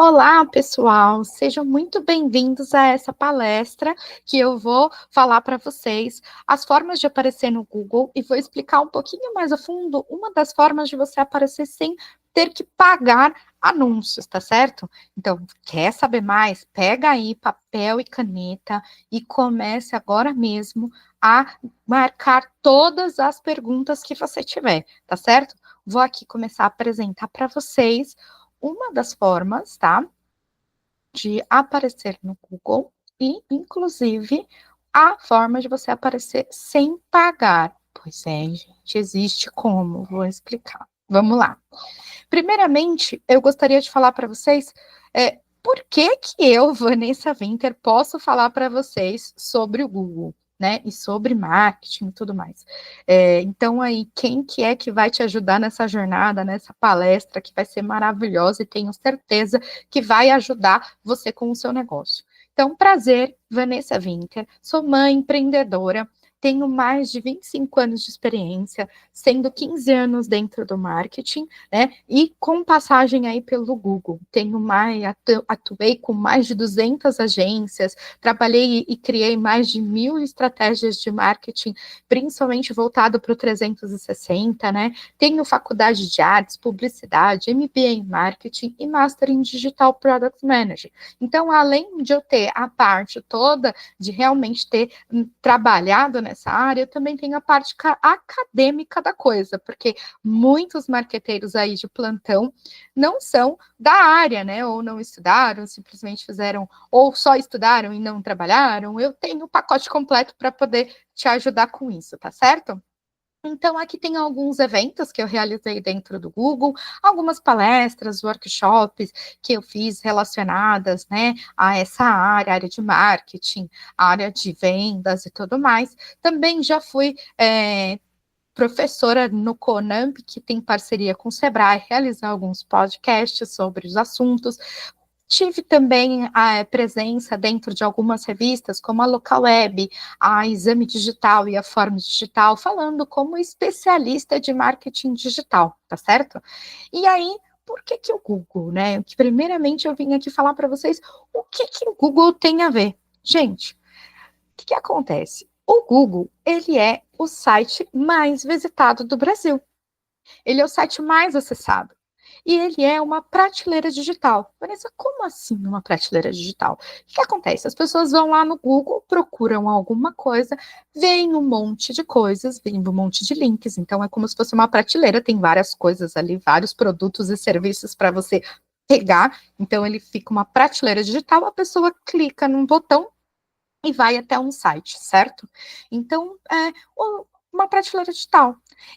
Olá, pessoal, sejam muito bem-vindos a essa palestra que eu vou falar para vocês as formas de aparecer no Google e vou explicar um pouquinho mais a fundo uma das formas de você aparecer sem ter que pagar anúncios, tá certo? Então, quer saber mais? Pega aí papel e caneta e comece agora mesmo a marcar todas as perguntas que você tiver, tá certo? Vou aqui começar a apresentar para vocês uma das formas, tá, de aparecer no Google e, inclusive, a forma de você aparecer sem pagar. Pois é, gente, existe como, vou explicar. Vamos lá. Primeiramente, eu gostaria de falar para vocês por que eu, Vanessa Winter, posso falar para vocês sobre o Google, né? E sobre marketing e tudo mais. Então, aí, quem que é que vai te ajudar nessa jornada, nessa palestra, que vai ser maravilhosa e tenho certeza que vai ajudar você com o seu negócio. Então, prazer, Vanessa Winter, sou mãe empreendedora, tenho mais de 25 anos de experiência, sendo 15 anos dentro do marketing, né? E com passagem aí pelo Google. Atuei com mais de 200 agências, trabalhei e criei mais de 1.000 estratégias de marketing, principalmente voltado para o 360, né? Tenho faculdade de artes, publicidade, MBA em marketing e Master em Digital Product Manager. Então, além de eu ter a parte toda de realmente ter trabalhado nessa área, eu também tenho a parte acadêmica da coisa, porque muitos marqueteiros aí de plantão não são da área, né? Ou não estudaram, simplesmente fizeram, ou só estudaram e não trabalharam. Eu tenho o pacote completo para poder te ajudar com isso, tá certo? Então, aqui tem alguns eventos que eu realizei dentro do Google, algumas palestras, workshops que eu fiz relacionadas, né, a essa área de marketing, área de vendas e tudo mais. Também já fui professora no Conamp, que tem parceria com o Sebrae, realizar alguns podcasts sobre os assuntos. Tive também a presença dentro de algumas revistas, como a Local Web, a Exame Digital e a Forma Digital, falando como especialista de marketing digital, tá certo? E aí, por que o Google, né? Que primeiramente eu vim aqui falar para vocês o que o Google tem a ver. Gente, o que acontece? O Google, ele é o site mais visitado do Brasil. Ele é o site mais acessado. E ele é uma prateleira digital. Vanessa, como assim uma prateleira digital? O que acontece? As pessoas vão lá no Google, procuram alguma coisa, veem um monte de coisas, veem um monte de links. Então, é como se fosse uma prateleira, tem várias coisas ali, vários produtos e serviços para você pegar. Então, ele fica uma prateleira digital, a pessoa clica num botão e vai até um site, certo? Então, uma prateleira digital.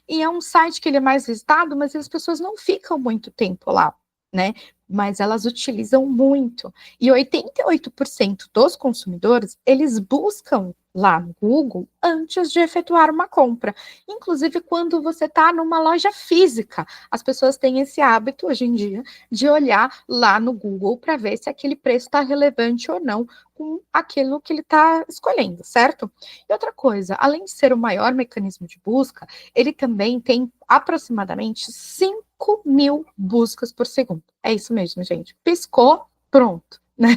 E é um site que ele é mais visitado, mas as pessoas não ficam muito tempo lá, né? Mas elas utilizam muito. E 88% dos consumidores, eles buscam lá no Google antes de efetuar uma compra. Inclusive, quando você está numa loja física, as pessoas têm esse hábito hoje em dia de olhar lá no Google para ver se aquele preço está relevante ou não com aquilo que ele está escolhendo, certo? E outra coisa, além de ser o maior mecanismo de busca, ele também tem aproximadamente 5.000 buscas por segundo. É isso mesmo, gente. Piscou, pronto. Né?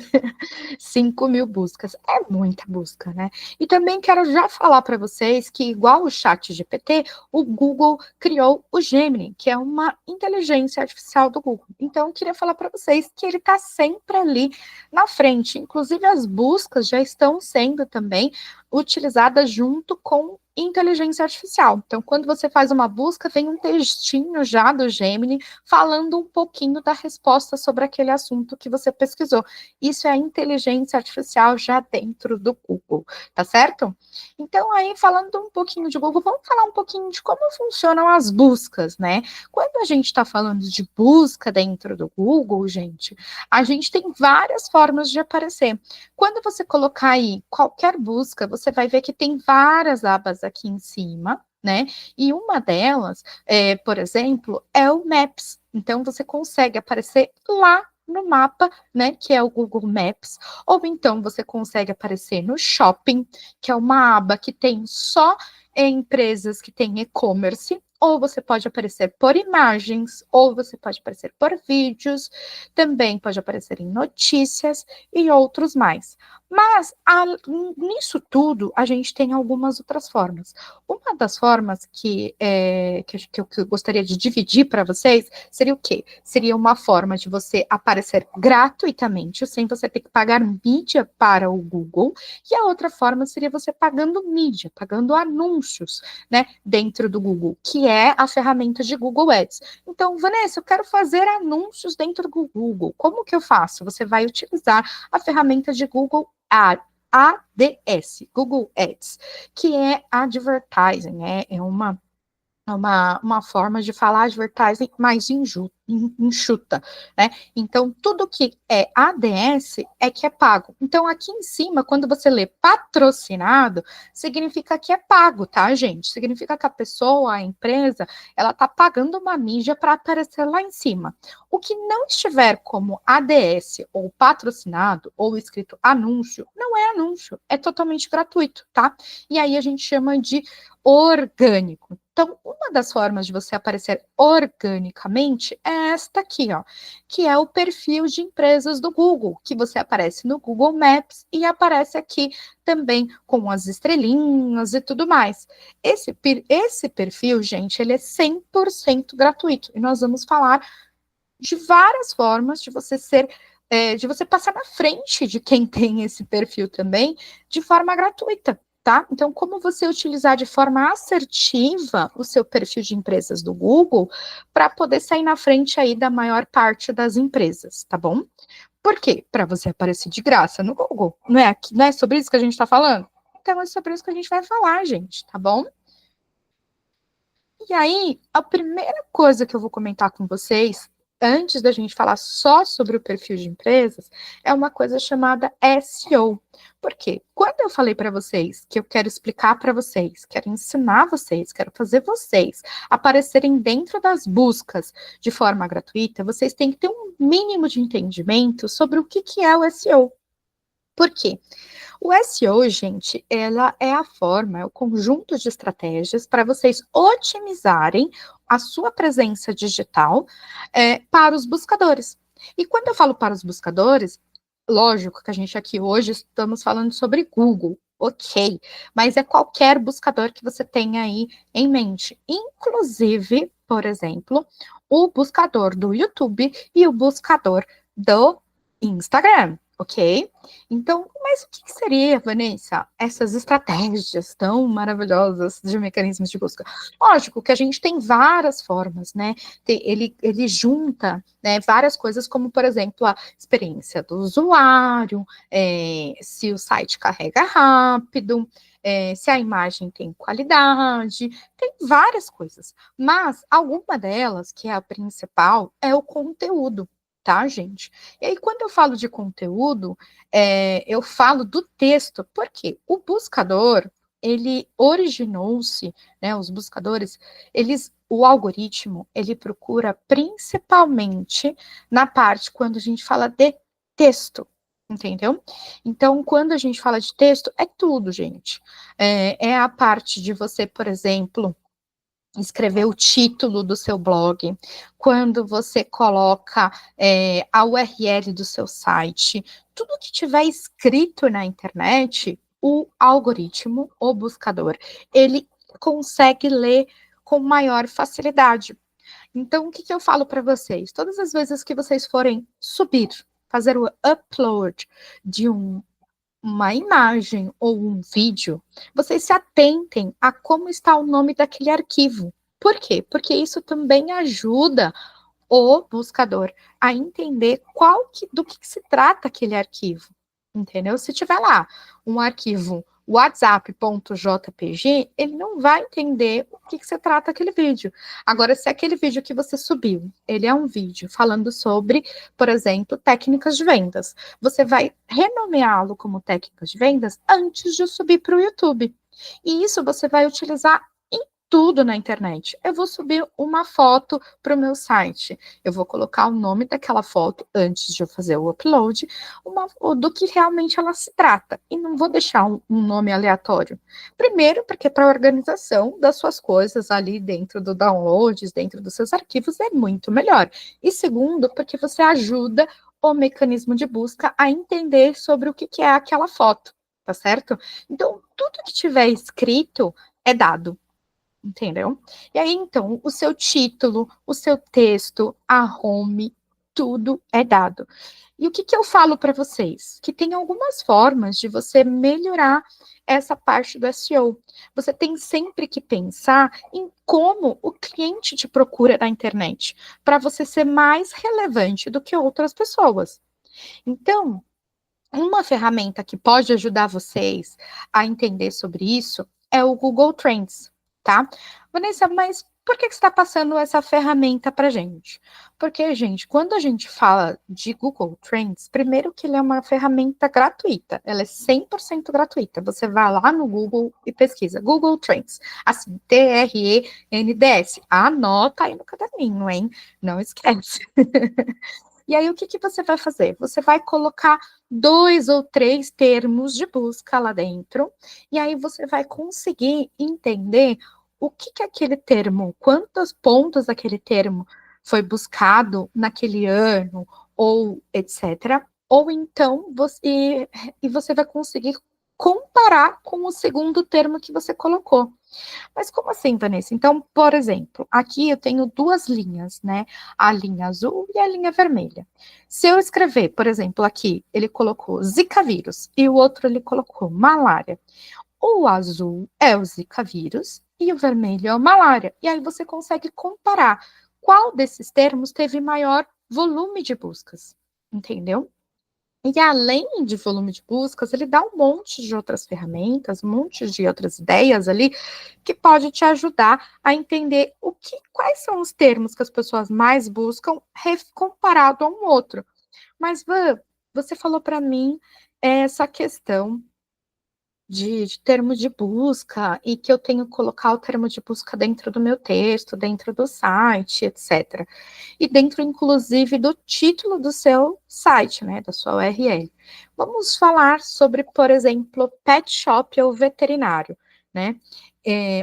5.000 buscas, é muita busca, né? E também quero já falar para vocês que, igual o Chat GPT, o Google criou o Gemini, que é uma inteligência artificial do Google. Então, eu queria falar para vocês que ele está sempre ali na frente. Inclusive, as buscas já estão sendo também utilizadas junto com inteligência artificial. Então, quando você faz uma busca, vem um textinho já do Gemini falando um pouquinho da resposta sobre aquele assunto que você pesquisou. Isso é inteligência artificial já dentro do Google, tá certo? Então, aí, falando um pouquinho de Google, vamos falar um pouquinho de como funcionam as buscas, né? Quando a gente está falando de busca dentro do Google, gente, a gente tem várias formas de aparecer. Quando você colocar aí qualquer busca, você vai ver que tem várias abas aqui em cima, né? E uma delas, por exemplo, é o Maps. Então, você consegue aparecer lá no mapa, né, que é o Google Maps, ou então você consegue aparecer no Shopping, que é uma aba que tem só empresas que têm e-commerce, ou você pode aparecer por imagens, ou você pode aparecer por vídeos, também pode aparecer em notícias e outros mais. Mas nisso tudo, a gente tem algumas outras formas. Uma das formas que eu gostaria de dividir para vocês seria o quê? Seria uma forma de você aparecer gratuitamente, sem você ter que pagar mídia para o Google, e a outra forma seria você pagando mídia, pagando anúncios, né, dentro do Google, que é a ferramenta de Google Ads. Então, Vanessa, eu quero fazer anúncios dentro do Google. Como que eu faço? Você vai utilizar a ferramenta de Google ADS, Google Ads, que é advertising, é uma forma de falar advertising mais enxuta, né? Então, tudo que é ADS é que é pago. Então, aqui em cima, quando você lê patrocinado, significa que é pago, tá, gente? Significa que a pessoa, a empresa, ela tá pagando uma mídia para aparecer lá em cima. O que não estiver como ADS ou patrocinado ou escrito anúncio, não é anúncio, é totalmente gratuito, tá? E aí a gente chama de orgânico. Então, uma das formas de você aparecer organicamente é esta aqui, ó, que é o perfil de empresas do Google, que você aparece no Google Maps e aparece aqui também com as estrelinhas e tudo mais. Esse perfil, gente, ele é 100% gratuito e nós vamos falar de várias formas de você de você passar na frente de quem tem esse perfil também, de forma gratuita. Tá? Então, como você utilizar de forma assertiva o seu perfil de empresas do Google para poder sair na frente aí da maior parte das empresas, tá bom? Por quê? Para você aparecer de graça no Google. Não é sobre isso que a gente está falando? Então, é sobre isso que a gente vai falar, gente, tá bom? E aí, a primeira coisa que eu vou comentar com vocês, antes da gente falar só sobre o perfil de empresas, é uma coisa chamada SEO. Por quê? Quando eu falei para vocês que eu quero explicar para vocês, quero ensinar vocês, quero fazer vocês aparecerem dentro das buscas de forma gratuita, vocês têm que ter um mínimo de entendimento sobre o que é o SEO. Por quê? O SEO, gente, ela é a forma, é o conjunto de estratégias para vocês otimizarem a sua presença digital para os buscadores. E quando eu falo para os buscadores, lógico que a gente aqui hoje estamos falando sobre Google, ok, mas é qualquer buscador que você tenha aí em mente, inclusive, por exemplo, o buscador do YouTube e o buscador do Instagram. Ok? Então, mas o que seria, Vanessa, essas estratégias tão maravilhosas de mecanismos de busca? Lógico que a gente tem várias formas, né? Ele junta, né, várias coisas, como, por exemplo, a experiência do usuário, se o site carrega rápido, se a imagem tem qualidade, tem várias coisas. Mas alguma delas, que é a principal, é o conteúdo. Tá, gente? E aí, quando eu falo de conteúdo, eu falo do texto, porque o buscador, ele originou-se, né, os buscadores, o algoritmo, ele procura principalmente na parte quando a gente fala de texto, entendeu? Então, quando a gente fala de texto, é tudo, gente. É a parte de você, por exemplo, escrever o título do seu blog, quando você coloca a URL do seu site, tudo que tiver escrito na internet, o algoritmo, o buscador, ele consegue ler com maior facilidade. Então, o que eu falo para vocês? Todas as vezes que vocês forem subir, fazer o upload de uma imagem ou um vídeo, vocês se atentem a como está o nome daquele arquivo. Por quê? Porque isso também ajuda o buscador a entender do que se trata aquele arquivo. Entendeu? Se tiver lá um arquivo whatsapp.jpg, ele não vai entender o que se trata aquele vídeo. Agora, se aquele vídeo que você subiu, ele é um vídeo falando sobre, por exemplo, técnicas de vendas, você vai renomeá-lo como técnicas de vendas antes de subir para o YouTube. E isso você vai utilizar tudo na internet. Eu vou subir uma foto para o meu site. Eu vou colocar o nome daquela foto antes de eu fazer o upload, do que realmente ela se trata. E não vou deixar um nome aleatório. Primeiro, porque para a organização das suas coisas ali dentro do downloads, dentro dos seus arquivos, é muito melhor. E segundo, porque você ajuda o mecanismo de busca a entender sobre o que é aquela foto, tá certo? Então, tudo que tiver escrito é dado. Entendeu? E aí, então, o seu título, o seu texto, a home, tudo é dado. E o que eu falo para vocês? Que tem algumas formas de você melhorar essa parte do SEO. Você tem sempre que pensar em como o cliente te procura na internet, para você ser mais relevante do que outras pessoas. Então, uma ferramenta que pode ajudar vocês a entender sobre isso é o Google Trends, tá? Vanessa, mas por que você está passando essa ferramenta para gente? Porque, gente, quando a gente fala de Google Trends, primeiro que ele é uma ferramenta gratuita, ela é 100% gratuita. Você vai lá no Google e pesquisa Google Trends, assim, Trends. Anota aí no caderninho, hein? Não esquece. E aí, o que você vai fazer? Você vai colocar 2 ou 3 termos de busca lá dentro, e aí você vai conseguir entender o que é aquele termo, quantos pontos daquele termo foi buscado naquele ano, ou etc. Ou então, você vai conseguir comparar com o segundo termo que você colocou. Mas como assim, Vanessa? Então, por exemplo, aqui eu tenho duas linhas, né? A linha azul e a linha vermelha. Se eu escrever, por exemplo, aqui, ele colocou Zika vírus e o outro ele colocou malária. O azul é o Zika vírus e o vermelho é o malária. E aí você consegue comparar qual desses termos teve maior volume de buscas, entendeu? E além de volume de buscas, ele dá um monte de outras ferramentas, um monte de outras ideias ali que pode te ajudar a entender quais são os termos que as pessoas mais buscam comparado a um outro. Mas, Van, você falou para mim essa questão de termo de busca e que eu tenho que colocar o termo de busca dentro do meu texto, dentro do site, etc. E dentro, inclusive, do título do seu site, né, da sua URL. Vamos falar sobre, por exemplo, pet shop ou veterinário, né?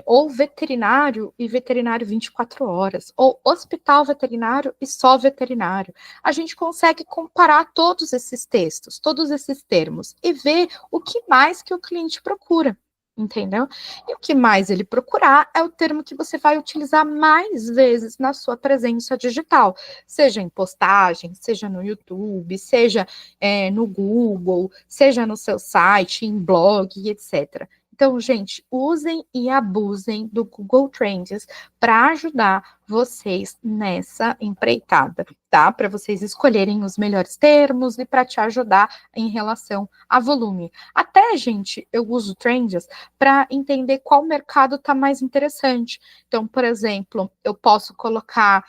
Ou veterinário e veterinário 24 horas, ou hospital veterinário e só veterinário. A gente consegue comparar todos esses textos, todos esses termos, e ver o que mais que o cliente procura, entendeu? E o que mais ele procurar é o termo que você vai utilizar mais vezes na sua presença digital, seja em postagem, seja no YouTube, seja no Google, seja no seu site, em blog, etc. Então, gente, usem e abusem do Google Trends para ajudar vocês nessa empreitada, tá? Para vocês escolherem os melhores termos e para te ajudar em relação a volume. Até, gente, eu uso Trends para entender qual mercado está mais interessante. Então, por exemplo, eu posso colocar.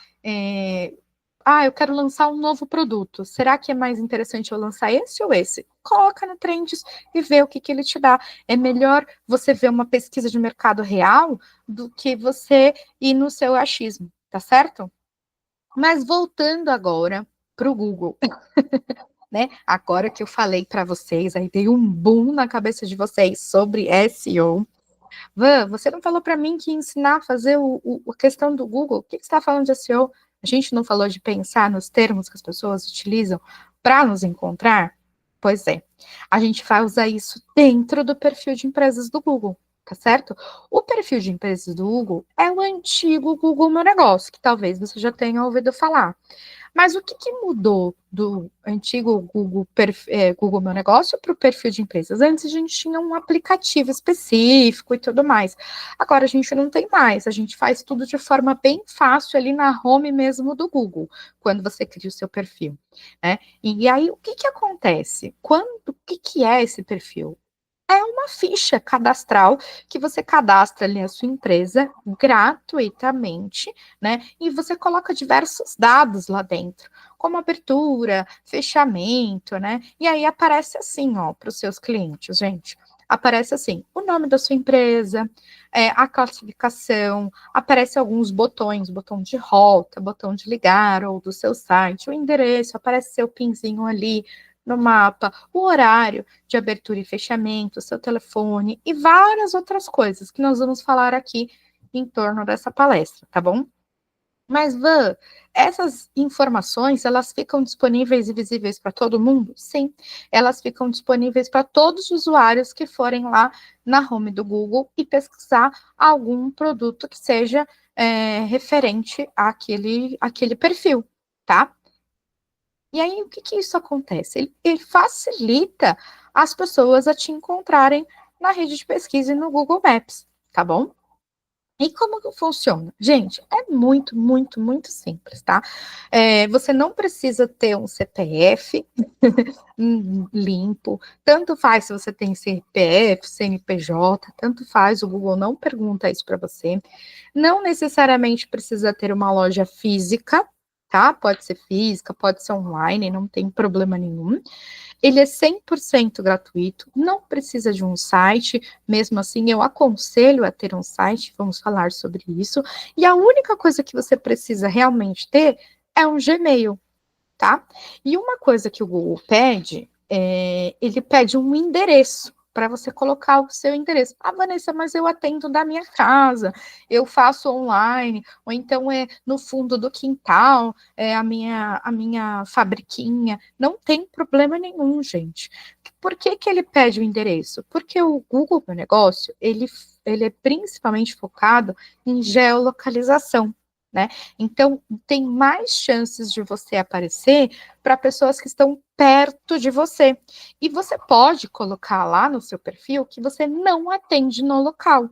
Eu quero lançar um novo produto. Será que é mais interessante eu lançar esse ou esse? Coloca no Trends e vê o que ele te dá. É melhor você ver uma pesquisa de mercado real do que você ir no seu achismo, tá certo? Mas voltando agora para o Google, né? Agora que eu falei para vocês, aí dei um boom na cabeça de vocês sobre SEO. Van, você não falou para mim que ensinar a fazer a questão do Google? O que você está falando de SEO? A gente não falou de pensar nos termos que as pessoas utilizam para nos encontrar? Pois é, a gente vai usar isso dentro do perfil de empresas do Google, tá certo? O perfil de empresas do Google é o antigo Google Meu Negócio, que talvez você já tenha ouvido falar. Mas o que mudou do antigo Google Meu Negócio para o perfil de empresas? Antes a gente tinha um aplicativo específico e tudo mais. Agora a gente não tem mais. A gente faz tudo de forma bem fácil ali na home mesmo do Google, quando você cria o seu perfil, né? E aí o que acontece? O que é esse perfil? É uma ficha cadastral que você cadastra ali a sua empresa gratuitamente, né? E você coloca diversos dados lá dentro, como abertura, fechamento, né? E aí aparece assim, ó, para os seus clientes, gente. aparece assim, o nome da sua empresa, a classificação, aparece alguns botões, botão de rota, botão de ligar ou do seu site, o endereço, aparece seu pinzinho ali no mapa, o horário de abertura e fechamento, seu telefone e várias outras coisas que nós vamos falar aqui em torno dessa palestra, tá bom? Mas, Van, essas informações, elas ficam disponíveis e visíveis para todo mundo? Sim, elas ficam disponíveis para todos os usuários que forem lá na home do Google e pesquisar algum produto que seja referente àquele perfil, tá? E aí, o que que isso acontece? Ele facilita as pessoas a te encontrarem na rede de pesquisa e no Google Maps, tá bom? E como que funciona? Gente, é muito, muito, muito simples, tá? Você não precisa ter um CPF limpo, tanto faz se você tem CPF, CNPJ, tanto faz, o Google não pergunta isso para você. Não necessariamente precisa ter uma loja física, tá? Pode ser física, pode ser online, não tem problema nenhum. Ele é 100% gratuito, não precisa de um site, mesmo assim eu aconselho a ter um site, vamos falar sobre isso, e a única coisa que você precisa realmente ter é um Gmail, tá? E uma coisa que o Google pede, ele pede um endereço, para você colocar o seu endereço. Ah, Vanessa, mas eu atendo da minha casa, eu faço online, ou então é no fundo do quintal, é a minha fabriquinha. Não tem problema nenhum, gente. Por que que ele pede o endereço? Porque o Google Meu Negócio, ele é principalmente focado em geolocalização, né? Então, tem mais chances de você aparecer para pessoas que estão perto de você. E você pode colocar lá no seu perfil que você não atende no local,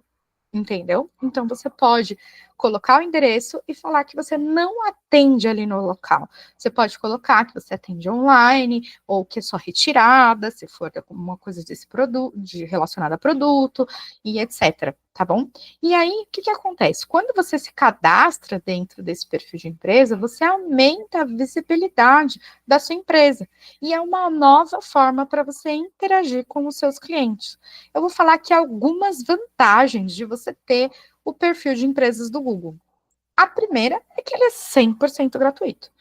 entendeu? Então você pode colocar o endereço e falar que você não atende ali no local. Você pode colocar que você atende online ou que é só retirada, se for alguma coisa desse produto, relacionada a produto e etc. Tá bom? E aí, o que que acontece? Quando você se cadastra dentro desse perfil de empresa, você aumenta a visibilidade da sua empresa. E é uma nova forma para você interagir com os seus clientes. Eu vou falar aqui algumas vantagens de você ter o perfil de empresas do Google. A primeira é que ele é 100% gratuito.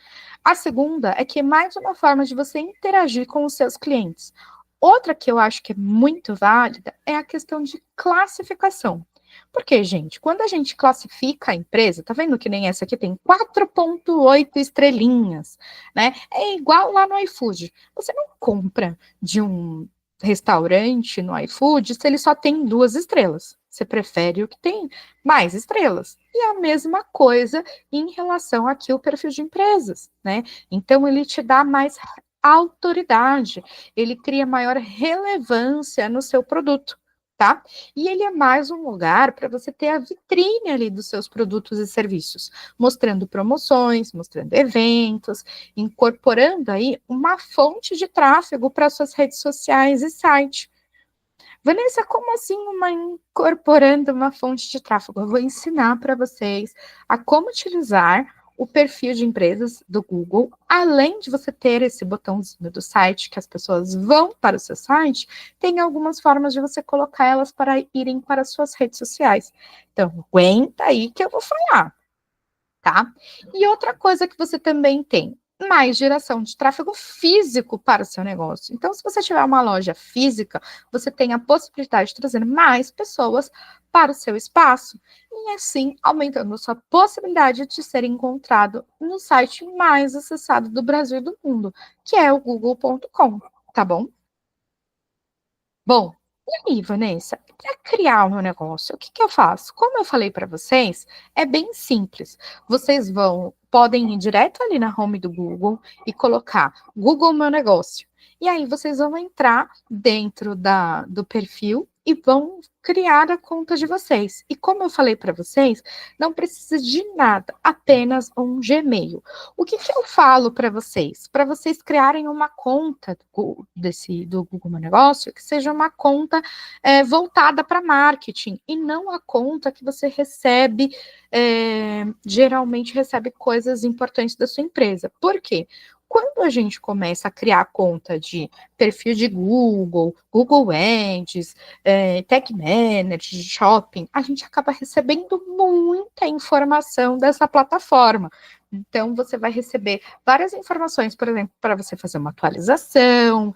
A segunda é que é mais uma forma de você interagir com os seus clientes. Outra que eu acho que é muito válida é a questão de classificação. Porque, gente, quando a gente classifica a empresa, tá vendo que nem essa aqui tem 4,8 estrelinhas, né? É igual lá no iFood. Você não compra de um restaurante no iFood se ele só tem 2 estrelas. Você prefere o que tem mais estrelas. E a mesma coisa em relação aqui ao perfil de empresas, né? Então, ele te dá mais autoridade, ele cria maior relevância no seu produto, tá? E ele é mais um lugar para você ter a vitrine ali dos seus produtos e serviços, mostrando promoções, mostrando eventos, incorporando aí uma fonte de tráfego para suas redes sociais e site. Vanessa, como assim incorporando uma fonte de tráfego? Eu vou ensinar para vocês a como utilizar o perfil de empresas do Google, além de você ter esse botãozinho do site que as pessoas vão para o seu site, tem algumas formas de você colocar elas para irem para as suas redes sociais. Então, aguenta aí que eu vou falar, tá? E outra coisa que você também tem, mais geração de tráfego físico para o seu negócio. Então, se você tiver uma loja física, você tem a possibilidade de trazer mais pessoas para o seu espaço e assim aumentando a sua possibilidade de ser encontrado no site mais acessado do Brasil e do mundo, que é o google.com, tá bom? Bom, e aí, Vanessa, para criar o meu negócio, o que que eu faço? Como eu falei para vocês, é bem simples. Vocês podem ir direto ali na home do Google e colocar Google Meu Negócio. E aí vocês vão entrar dentro do perfil e vão criar a conta de vocês. E como eu falei para vocês, não precisa de nada, apenas um Gmail. O que que eu falo para vocês? Para vocês criarem uma conta do Google Meu Negócio, que seja uma conta voltada para marketing e não a conta que você geralmente recebe coisas importantes da sua empresa. Por quê? Quando a gente começa a criar conta de perfil de Google, Google Ads, Tag Manager, Shopping, a gente acaba recebendo muita informação dessa plataforma. Então, você vai receber várias informações, por exemplo, para você fazer uma atualização,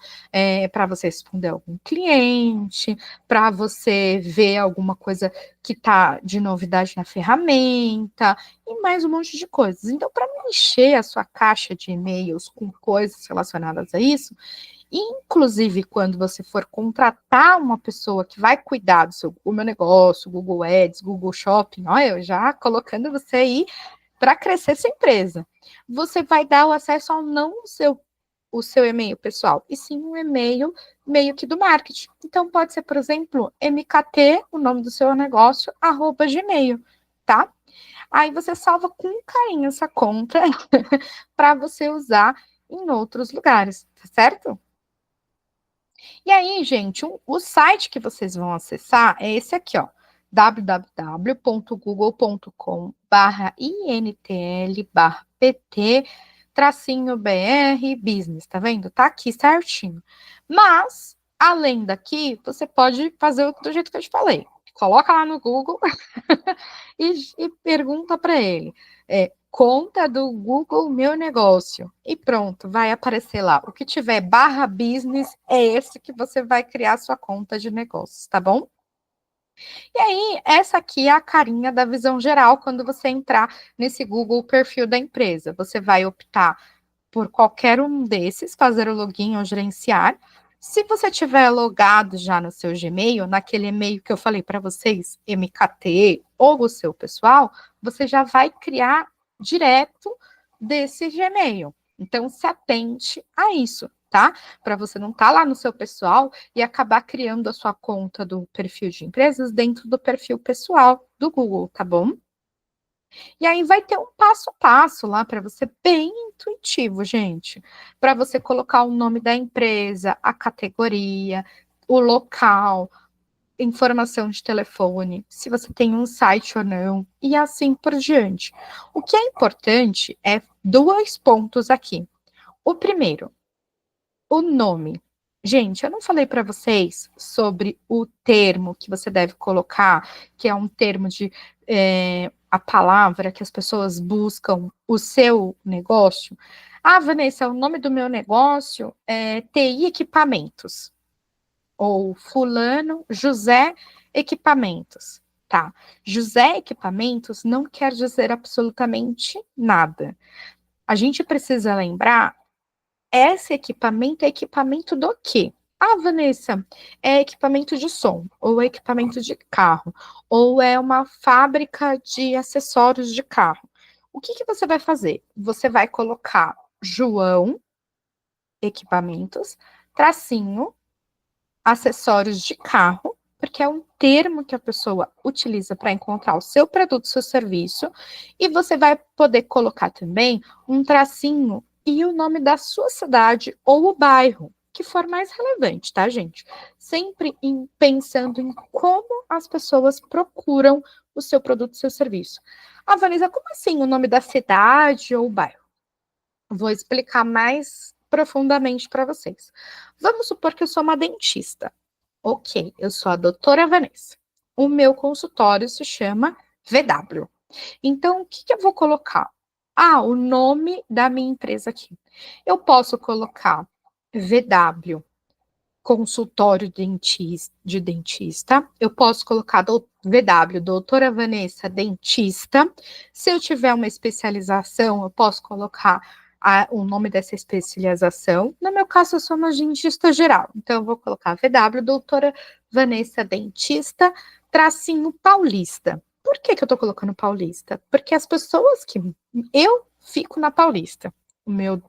para você responder algum cliente, para você ver alguma coisa que está de novidade na ferramenta, e mais um monte de coisas. Então, para não encher a sua caixa de e-mails com coisas relacionadas a isso, inclusive quando você for contratar uma pessoa que vai cuidar do seu Google Meu Negócio, Google Ads, Google Shopping, olha, eu já colocando você aí para crescer sua empresa. Você vai dar o acesso ao não o seu e-mail pessoal, e sim um e-mail meio que do marketing. Então, pode ser, por exemplo, MKT, o nome do seu negócio, @gmail, tá? Aí você salva com carinho essa conta para você usar em outros lugares, tá certo? E aí, gente, o site que vocês vão acessar é esse aqui, ó, www.google.com/intl/pt -br business, tá vendo? Tá aqui certinho. Mas, além daqui, você pode fazer do jeito que eu te falei. Coloca lá no Google e pergunta para ele. Conta do Google Meu Negócio. E pronto, vai aparecer lá. O que tiver /business é esse que você vai criar sua conta de negócios, tá bom? E aí, essa aqui é a carinha da visão geral quando você entrar nesse Google perfil da empresa. Você vai optar por qualquer um desses, fazer o login ou gerenciar. Se você tiver logado já no seu Gmail, naquele e-mail que eu falei para vocês, MKT ou o seu pessoal, você já vai criar direto desse Gmail. Então, se atente a isso, tá? Para você não estar lá no seu pessoal e acabar criando a sua conta do perfil de empresas dentro do perfil pessoal do Google, tá bom? E aí vai ter um passo a passo lá para você, bem intuitivo, gente. Para você colocar o nome da empresa, a categoria, o local, informação de telefone, se você tem um site ou não, e assim por diante. O que é importante é 2 pontos aqui. O primeiro, o nome. Gente, eu não falei para vocês sobre o termo que você deve colocar, que é um termo de a palavra que as pessoas buscam o seu negócio. Ah, Vanessa, o nome do meu negócio é TI Equipamentos. Ou Fulano José Equipamentos. Tá. José Equipamentos não quer dizer absolutamente nada. A gente precisa lembrar esse equipamento é equipamento do quê? Ah, Vanessa, é equipamento de som, ou é equipamento de carro, ou é uma fábrica de acessórios de carro. O que que você vai fazer? Você vai colocar João, equipamentos, tracinho, acessórios de carro, porque é um termo que a pessoa utiliza para encontrar o seu produto, seu serviço, e você vai poder colocar também um tracinho e o nome da sua cidade ou o bairro, que for mais relevante, tá, gente? Sempre pensando em como as pessoas procuram o seu produto, seu serviço. Ah, Vanessa, como assim o nome da cidade ou o bairro? Vou explicar mais profundamente para vocês. Vamos supor que eu sou uma dentista. Ok, eu sou a doutora Vanessa. O meu consultório se chama VW. Então, o que que eu vou colocar? Ah, o nome da minha empresa aqui. Eu posso colocar VW, consultório de dentista. Eu posso colocar VW, doutora Vanessa, dentista. Se eu tiver uma especialização, eu posso colocar o nome dessa especialização. No meu caso, eu sou uma dentista geral. Então, eu vou colocar VW, doutora Vanessa, dentista, tracinho paulista. Por que que eu tô colocando paulista? Porque as pessoas que... Eu fico na Paulista, o meu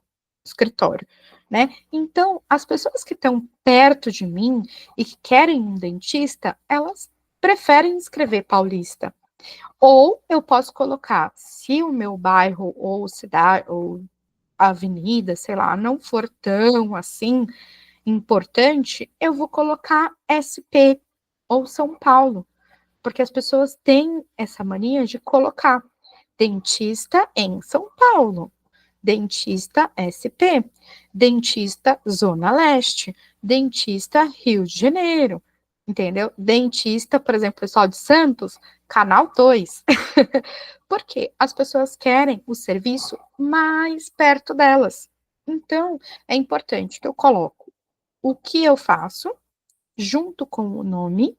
escritório, né? Então, as pessoas que estão perto de mim e que querem um dentista, elas preferem escrever paulista. Ou eu posso colocar, se o meu bairro ou cidade ou avenida, sei lá, não for tão assim importante, eu vou colocar SP ou São Paulo, porque as pessoas têm essa mania de colocar dentista em São Paulo, dentista SP, dentista Zona Leste, dentista Rio de Janeiro, entendeu? Dentista, por exemplo, pessoal de Santos, Canal 2. Porque as pessoas querem o serviço mais perto delas. Então, é importante que eu coloco o que eu faço, junto com o nome,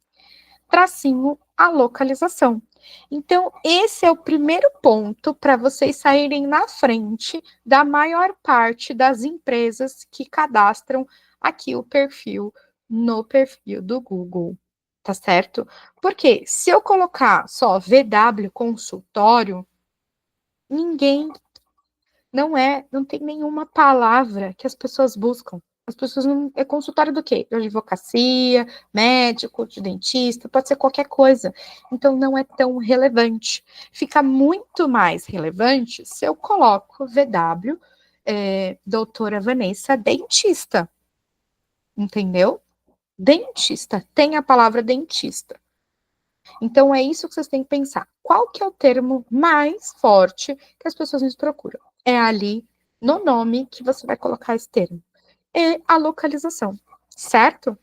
tracinho a localização. Então, esse é o primeiro ponto para vocês saírem na frente da maior parte das empresas que cadastram aqui o perfil no perfil do Google, tá certo? Porque se eu colocar só VW consultório, ninguém não tem nenhuma palavra que as pessoas buscam. As pessoas não. É consultório do quê? De advocacia, médico, de dentista, pode ser qualquer coisa. Então não é tão relevante. Fica muito mais relevante se eu coloco VW, doutora Vanessa, dentista. Entendeu? Dentista, tem a palavra dentista. Então é isso que vocês têm que pensar. Qual que é o termo mais forte que as pessoas nos procuram? É ali no nome que você vai colocar esse termo. E a localização, certo?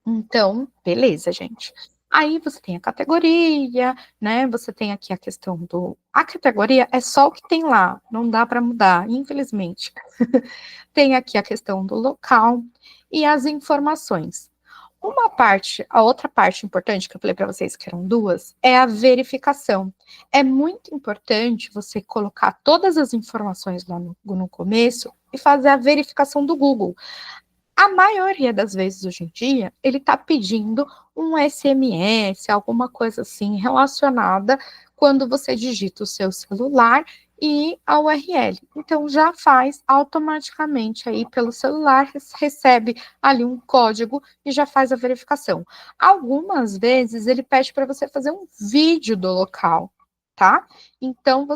Então, beleza, gente. Aí você tem a categoria, né? Você tem aqui a questão do. A categoria é só o que tem lá, não dá para mudar, infelizmente. Tem aqui a questão do local e as informações. A outra parte importante que eu falei para vocês, que eram duas, é a verificação. É muito importante você colocar todas as informações lá no começo e fazer a verificação do Google. A maioria das vezes hoje em dia, ele está pedindo um SMS, alguma coisa assim relacionada quando você digita o seu celular e a URL. Então já faz automaticamente aí pelo celular, recebe ali um código e já faz a verificação. Algumas vezes ele pede para você fazer um vídeo do local, tá? Então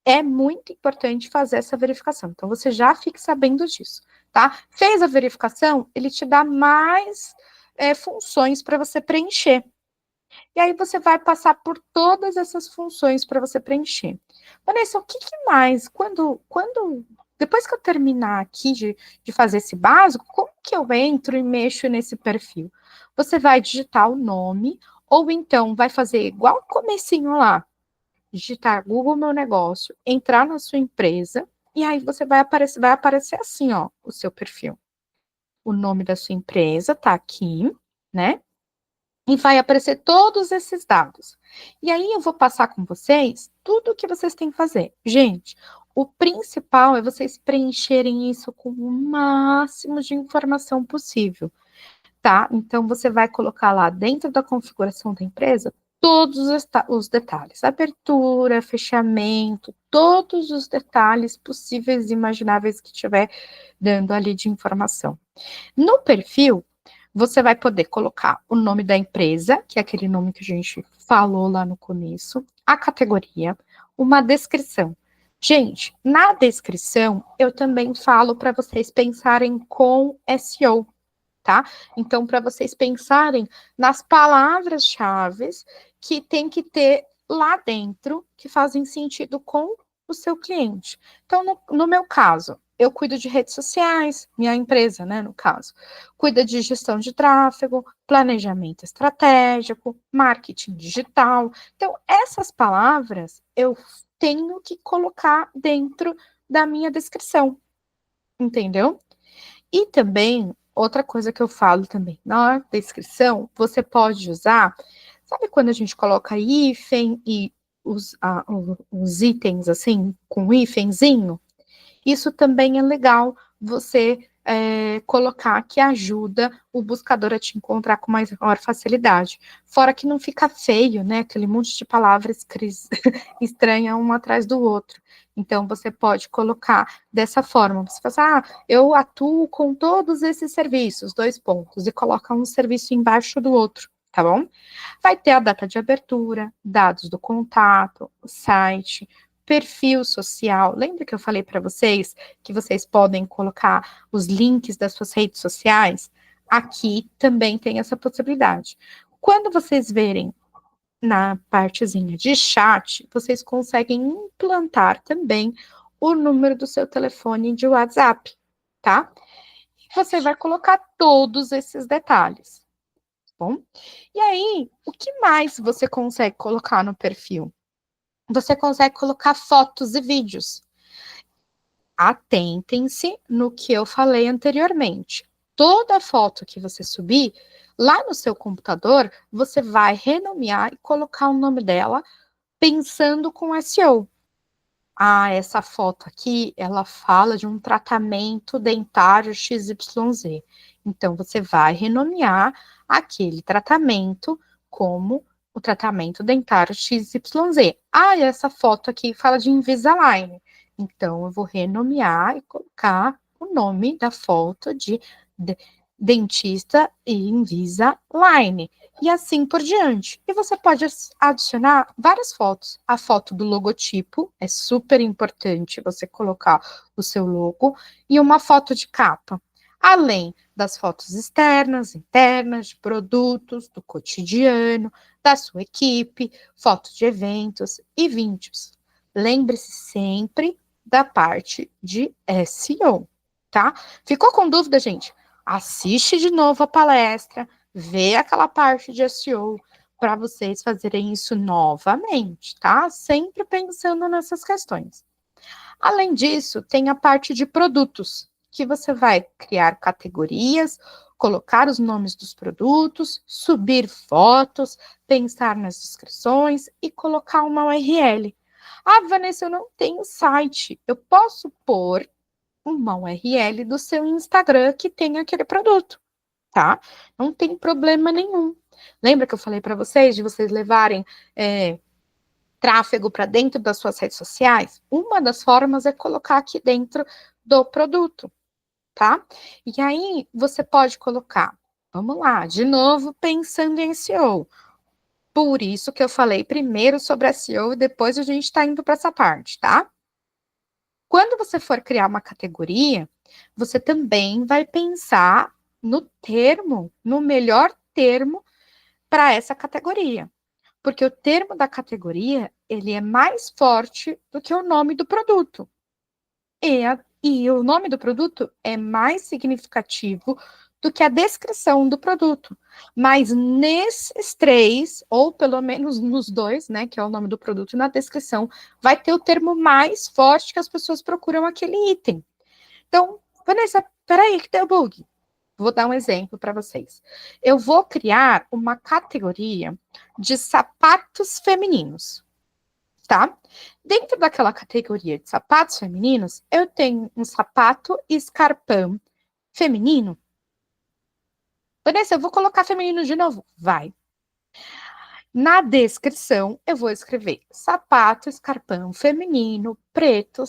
é muito importante fazer essa verificação. Então você já fique sabendo disso, tá? Fez a verificação, ele te dá mais funções para você preencher. E aí você vai passar por todas essas funções para você preencher. Vanessa, o que mais? Depois que eu terminar aqui de fazer esse básico, como que eu entro e mexo nesse perfil? Você vai digitar o nome, ou então vai fazer igual o comecinho lá, digitar Google Meu Negócio, entrar na sua empresa, e aí você vai aparecer assim, ó, o seu perfil. O nome da sua empresa tá aqui, né? E vai aparecer todos esses dados. E aí eu vou passar com vocês tudo o que vocês têm que fazer. Gente, o principal é vocês preencherem isso com o máximo de informação possível, tá? Então você vai colocar lá dentro da configuração da empresa todos os detalhes, abertura, fechamento, todos os detalhes possíveis e imagináveis que tiver dando ali de informação. No perfil, você vai poder colocar o nome da empresa, que é aquele nome que a gente falou lá no começo, a categoria, uma descrição. Gente, na descrição, eu também falo para vocês pensarem com SEO, tá? Então, para vocês pensarem nas palavras-chave que tem que ter lá dentro, que fazem sentido com o seu cliente. Então, no meu caso, eu cuido de redes sociais, minha empresa, né, no caso, cuida de gestão de tráfego, planejamento estratégico, marketing digital. Então, essas palavras eu tenho que colocar dentro da minha descrição, entendeu? E também, outra coisa que eu falo também, na descrição, você pode usar, sabe quando a gente coloca hífen e os itens assim, com hífenzinho? Isso também é legal você colocar que ajuda o buscador a te encontrar com maior facilidade. Fora que não fica feio, né? Aquele monte de palavras estranha um atrás do outro. Então, você pode colocar dessa forma. Você fala assim, eu atuo com todos esses serviços, 2 pontos, e coloca um serviço embaixo do outro, tá bom? Vai ter a data de abertura, dados do contato, o site, perfil social. Lembra que eu falei para vocês que vocês podem colocar os links das suas redes sociais? Aqui também tem essa possibilidade. Quando vocês verem na partezinha de chat, vocês conseguem implantar também o número do seu telefone de WhatsApp, tá? E você vai colocar todos esses detalhes, tá bom? E aí, o que mais você consegue colocar no perfil? Você consegue colocar fotos e vídeos. Atentem-se no que eu falei anteriormente. Toda foto que você subir, lá no seu computador, você vai renomear e colocar o nome dela pensando com SEO. Ah, essa foto aqui, ela fala de um tratamento dentário XYZ. Então, você vai renomear aquele tratamento como o tratamento dentário XYZ. Ah, e essa foto aqui fala de Invisalign. Então, eu vou renomear e colocar o nome da foto de dentista e Invisalign. E assim por diante. E você pode adicionar várias fotos. A foto do logotipo, é super importante você colocar o seu logo, e uma foto de capa. Além das fotos externas, internas, de produtos, do cotidiano, da sua equipe, fotos de eventos e vídeos. Lembre-se sempre da parte de SEO, tá? Ficou com dúvida, gente? Assiste de novo a palestra, vê aquela parte de SEO para vocês fazerem isso novamente, tá? Sempre pensando nessas questões. Além disso, tem a parte de produtos, que você vai criar categorias, colocar os nomes dos produtos, subir fotos, pensar nas descrições e colocar uma URL. Ah, Vanessa, eu não tenho site. Eu posso pôr uma URL do seu Instagram que tem aquele produto, tá? Não tem problema nenhum. Lembra que eu falei para vocês de vocês levarem tráfego para dentro das suas redes sociais? Uma das formas é colocar aqui dentro do produto, tá? E aí você pode colocar, vamos lá, de novo pensando em SEO. Por isso que eu falei primeiro sobre SEO e depois a gente está indo para essa parte, tá? Quando você for criar uma categoria, você também vai pensar no termo, no melhor termo para essa categoria. Porque o termo da categoria, ele é mais forte do que o nome do produto. E o nome do produto é mais significativo do que a descrição do produto. Mas nesses três, ou pelo menos nos dois, né, que é o nome do produto e na descrição, vai ter o termo mais forte que as pessoas procuram aquele item. Então, Vanessa, peraí que deu bug. Vou dar um exemplo para vocês. Eu vou criar uma categoria de sapatos femininos, tá? Dentro daquela categoria de sapatos femininos, eu tenho um sapato escarpão feminino. Vanessa, eu vou colocar feminino de novo? Vai. Na descrição, eu vou escrever sapato escarpão feminino, preto,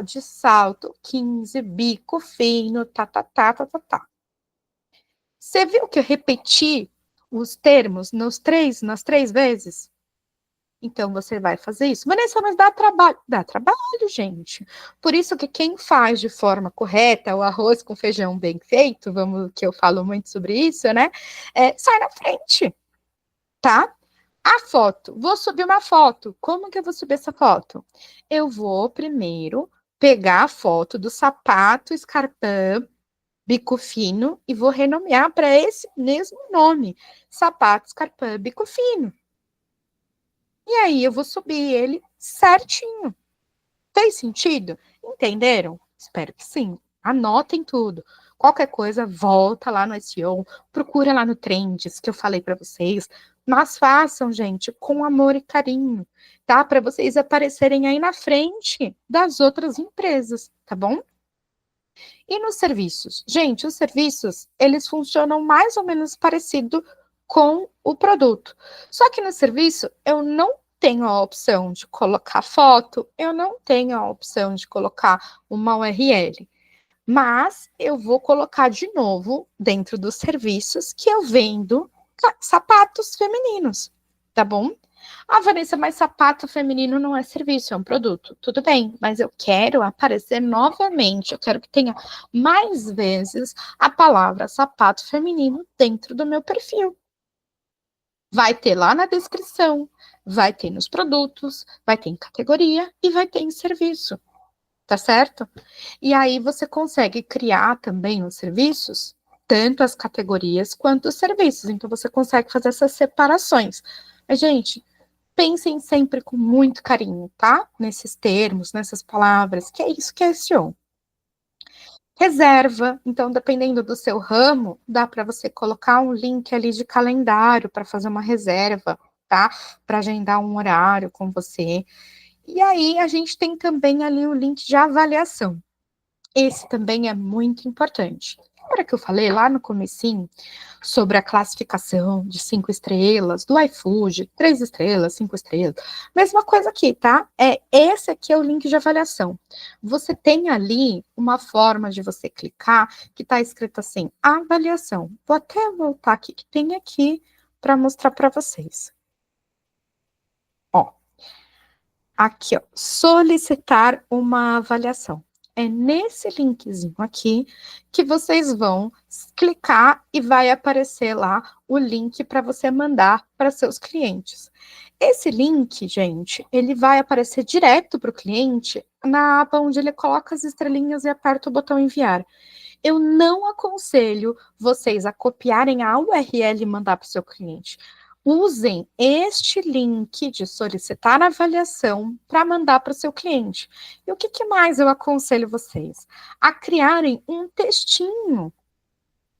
de salto, 15, bico fino, tá. Você viu que eu repeti os termos nas três vezes? Então, você vai fazer isso. Vanessa, mas dá trabalho. Dá trabalho, gente. Por isso que quem faz de forma correta o arroz com feijão bem feito, vamos, que eu falo muito sobre isso, né? Sai na frente, tá? A foto. Vou subir uma foto. Como que eu vou subir essa foto? Eu vou primeiro pegar a foto do sapato escarpão bico fino e vou renomear para esse mesmo nome, sapato escarpão bico fino. E aí eu vou subir ele certinho. Fez sentido? Entenderam? Espero que sim. Anotem tudo. Qualquer coisa, volta lá no SEO, procura lá no Trends, que eu falei para vocês. Mas façam, gente, com amor e carinho, tá? Para vocês aparecerem aí na frente das outras empresas, tá bom? E nos serviços? Gente, os serviços, eles funcionam mais ou menos parecido com o produto. Só que no serviço, eu não tenho a opção de colocar foto, eu não tenho a opção de colocar uma URL. Mas eu vou colocar de novo dentro dos serviços que eu vendo sapatos femininos, tá bom? Ah, Vanessa, mas sapato feminino não é serviço, é um produto. Tudo bem, mas eu quero aparecer novamente, eu quero que tenha mais vezes a palavra sapato feminino dentro do meu perfil. Vai ter lá na descrição, vai ter nos produtos, vai ter em categoria e vai ter em serviço. tá certo? E aí você consegue criar também os serviços, tanto as categorias quanto os serviços. Então você consegue fazer essas separações. Mas, gente, pensem sempre com muito carinho, tá? Nesses termos, nessas palavras, que é isso que é SEO. Reserva, então, dependendo do seu ramo, dá para você colocar um link ali de calendário para fazer uma reserva, tá? Para agendar um horário com você. E aí a gente tem também ali o link de avaliação. Esse também é muito importante. Lembra que eu falei lá no comecinho sobre a classificação de 5 estrelas, do iFood, 3 estrelas, 5 estrelas? Mesma coisa aqui, tá? Esse aqui é o link de avaliação. Você tem ali uma forma de você clicar que está escrito assim, avaliação. Vou até voltar aqui, que tem aqui para mostrar para vocês. Ó, aqui, ó, solicitar uma avaliação. É nesse linkzinho aqui que vocês vão clicar e vai aparecer lá o link para você mandar para seus clientes. Esse link, gente, ele vai aparecer direto para o cliente na aba onde ele coloca as estrelinhas e aperta o botão enviar. Eu não aconselho vocês a copiarem a URL e mandar para o seu cliente. Usem este link de solicitar avaliação para mandar para o seu cliente. E o que mais eu aconselho vocês? A criarem um textinho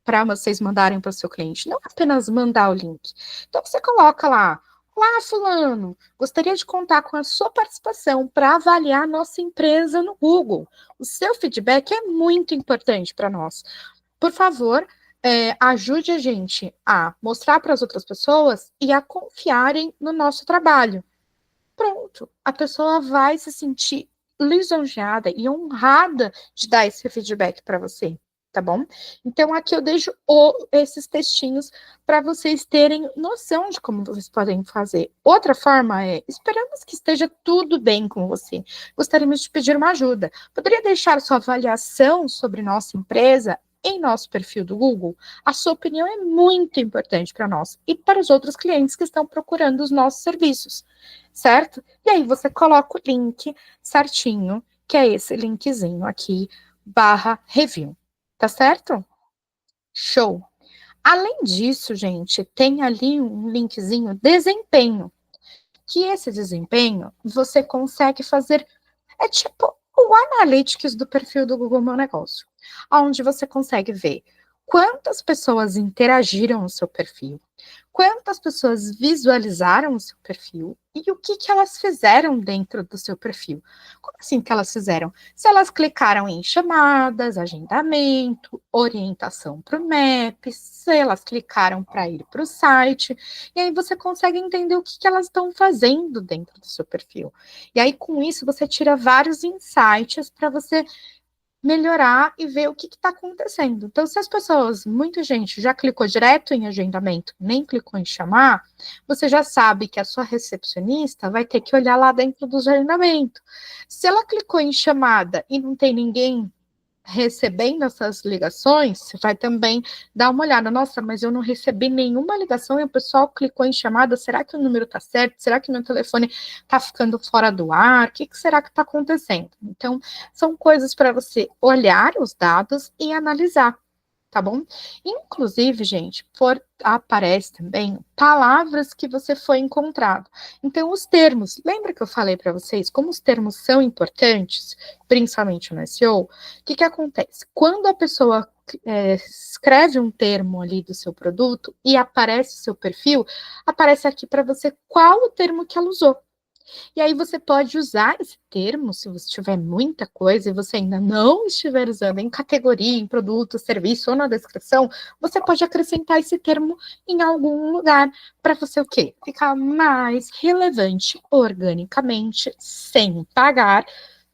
para vocês mandarem para o seu cliente, não apenas mandar o link. Então você coloca lá, olá fulano, gostaria de contar com a sua participação para avaliar nossa empresa no Google. O seu feedback é muito importante para nós. Por favor, ajude a gente a mostrar para as outras pessoas e a confiarem no nosso trabalho. Pronto, a pessoa vai se sentir lisonjeada e honrada de dar esse feedback para você, tá bom? Então, aqui eu deixo esses textinhos para vocês terem noção de como vocês podem fazer. Outra forma é, esperamos que esteja tudo bem com você. Gostaríamos de pedir uma ajuda. Poderia deixar sua avaliação sobre nossa empresa em nosso perfil do Google? A sua opinião é muito importante para nós e para os outros clientes que estão procurando os nossos serviços, certo? E aí você coloca o link certinho, que é esse linkzinho aqui, /review, tá certo? Show! Além disso, gente, tem ali um linkzinho desempenho, que esse desempenho você consegue fazer, é tipo o Analytics do perfil do Google Meu Negócio, onde você consegue ver quantas pessoas interagiram no seu perfil, quantas pessoas visualizaram o seu perfil e o que elas fizeram dentro do seu perfil. Como assim que elas fizeram? Se elas clicaram em chamadas, agendamento, orientação para o Map, se elas clicaram para ir para o site, e aí você consegue entender o que elas estão fazendo dentro do seu perfil. E aí, com isso, você tira vários insights para você melhorar e ver o que está acontecendo. Então, se as pessoas, muita gente já clicou direto em agendamento, nem clicou em chamar, você já sabe que a sua recepcionista vai ter que olhar lá dentro do agendamento. Se ela clicou em chamada e não tem ninguém recebendo essas ligações, você vai também dar uma olhada. Nossa, mas eu não recebi nenhuma ligação e o pessoal clicou em chamada. Será que o número está certo? Será que meu telefone está ficando fora do ar? O que será que está acontecendo? Então, são coisas para você olhar os dados e analisar, tá bom? Inclusive, gente, aparece também palavras que você foi encontrado. Então, os termos, lembra que eu falei para vocês como os termos são importantes, principalmente no SEO? O que acontece? Quando a pessoa escreve um termo ali do seu produto e aparece o seu perfil, aparece aqui para você qual o termo que ela usou. E aí você pode usar esse termo, se você tiver muita coisa e você ainda não estiver usando em categoria, em produto, serviço ou na descrição, você pode acrescentar esse termo em algum lugar para você o quê? Ficar mais relevante organicamente, sem pagar,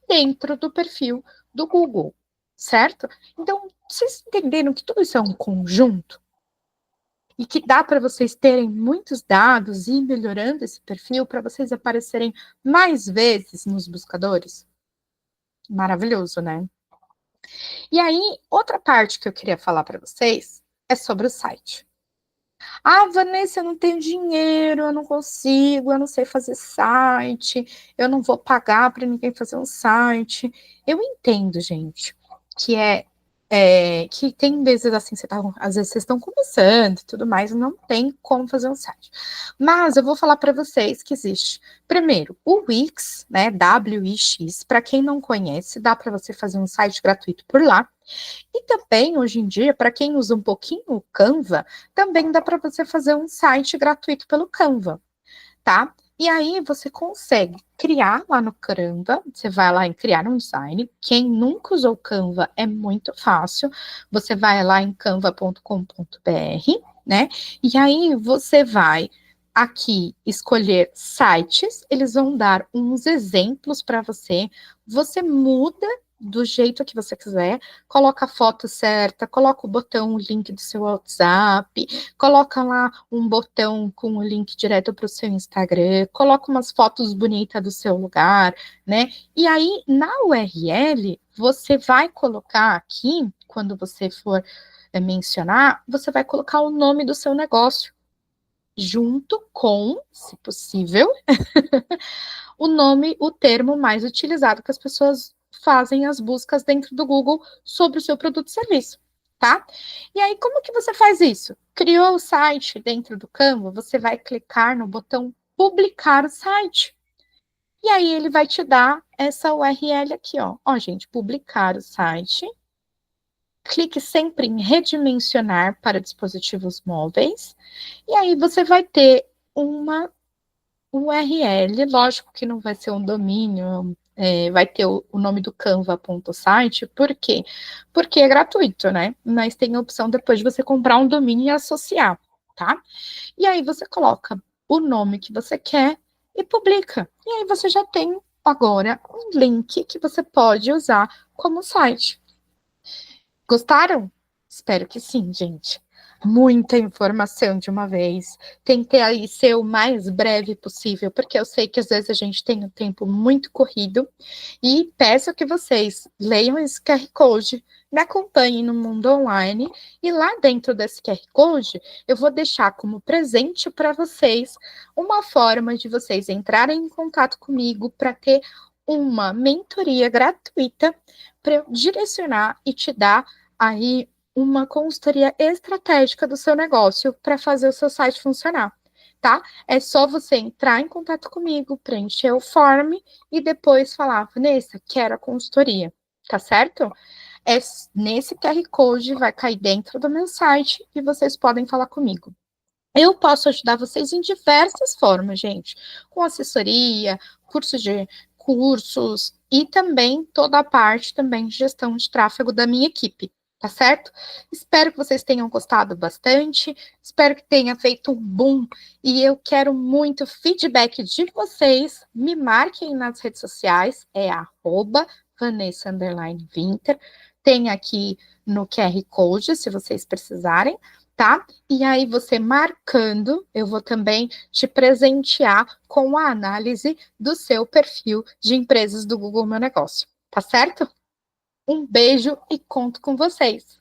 dentro do perfil do Google, certo? Então, vocês entenderam que tudo isso é um conjunto? E que dá para vocês terem muitos dados e ir melhorando esse perfil para vocês aparecerem mais vezes nos buscadores. Maravilhoso, né? E aí, outra parte que eu queria falar para vocês é sobre o site. Ah, Vanessa, eu não tenho dinheiro, eu não consigo, eu não sei fazer site, eu não vou pagar para ninguém fazer um site. Eu entendo, gente, que que tem vezes assim, às vezes vocês estão começando e tudo mais, não tem como fazer um site. Mas eu vou falar para vocês que existe, primeiro, o Wix, né, WIX, para quem não conhece, dá para você fazer um site gratuito por lá. E também, hoje em dia, para quem usa um pouquinho o Canva, também dá para você fazer um site gratuito pelo Canva, tá? E aí você consegue criar lá no Canva, você vai lá em criar um design. Quem nunca usou Canva é muito fácil. Você vai lá em canva.com.br, né? E aí você vai aqui escolher sites, eles vão dar uns exemplos para você. Você muda do jeito que você quiser, coloca a foto certa, coloca o botão, o link do seu WhatsApp, coloca lá um botão com o link direto para o seu Instagram, coloca umas fotos bonitas do seu lugar, né? E aí, na URL, você vai colocar aqui, quando você for mencionar, você vai colocar o nome do seu negócio, junto com, se possível, o nome, o termo mais utilizado que as pessoas fazem as buscas dentro do Google sobre o seu produto e serviço, tá? E aí, como que você faz isso? Criou o site dentro do Canva, você vai clicar no botão publicar o site. E aí ele vai te dar essa URL aqui, ó. Ó, gente, publicar o site. Clique sempre em redimensionar para dispositivos móveis. E aí você vai ter uma URL, lógico que não vai ser um domínio, vai ter o nome do canva.site, por quê? Porque é gratuito, né? Mas tem a opção depois de você comprar um domínio e associar, tá? E aí você coloca o nome que você quer e publica. E aí você já tem agora um link que você pode usar como site. Gostaram? Espero que sim, gente. Muita informação de uma vez. Tentei aí ser o mais breve possível, porque eu sei que às vezes a gente tem um tempo muito corrido. E peço que vocês leiam esse QR Code, me acompanhem no mundo online. E lá dentro desse QR Code, eu vou deixar como presente para vocês uma forma de vocês entrarem em contato comigo para ter uma mentoria gratuita para eu direcionar e te dar aí uma consultoria estratégica do seu negócio para fazer o seu site funcionar, tá? É só você entrar em contato comigo, preencher o form e depois falar, Vanessa, quero a consultoria, tá certo? É nesse QR Code, vai cair dentro do meu site e vocês podem falar comigo. Eu posso ajudar vocês em diversas formas, gente, com assessoria, cursos e também toda a parte também de gestão de tráfego da minha equipe, tá certo? Espero que vocês tenham gostado bastante, espero que tenha feito um boom e eu quero muito feedback de vocês. Me marquem nas redes sociais, é @Vanessa_Winter. Tem aqui no QR Code, se vocês precisarem, tá? E aí, você marcando, eu vou também te presentear com a análise do seu perfil de empresas do Google Meu Negócio, tá certo? Um beijo e conto com vocês.